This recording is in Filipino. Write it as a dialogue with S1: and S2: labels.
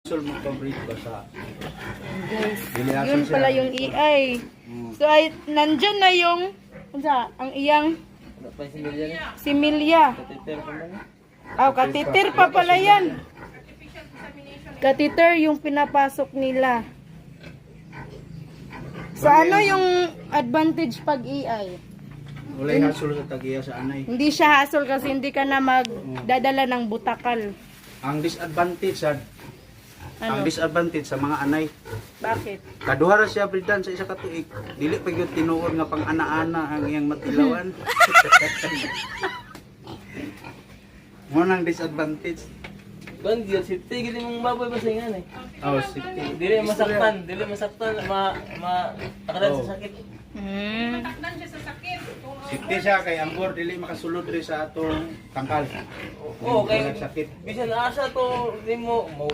S1: Mo complete ba sa
S2: Guys,
S1: Dilihason
S2: yun
S1: siya.
S2: pala yung EI. So ay nandyan na yung ang iyang si Milya. Katiter pa pala yan. Katiter yung pinapasok nila. So ano yung advantage pag EI?
S1: wala hasol sa tagiya sa anay.
S2: Hindi siya hassle kasi hindi ka na magdadala ng butakal.
S1: Ang disadvantage sa
S2: Ano?
S1: sa mga anay.
S2: Bakit?
S1: Kaduha ra siya bildan sa isa ka tuig. Dili pa gyud tinuod nga pang ana-ana ang iyang matilawan. Mo nang disadvantage.
S3: Ban gyud si tigil mong baboy basingan eh.
S1: Oh, safety.
S3: Dili masaktan, takalan
S1: Oh.
S3: sa sakit.
S1: Safety siya kay angkor dili makasulod ri sa atong tangkal.
S3: Oo, kay
S1: sakit.
S3: bisan asa to nimo mo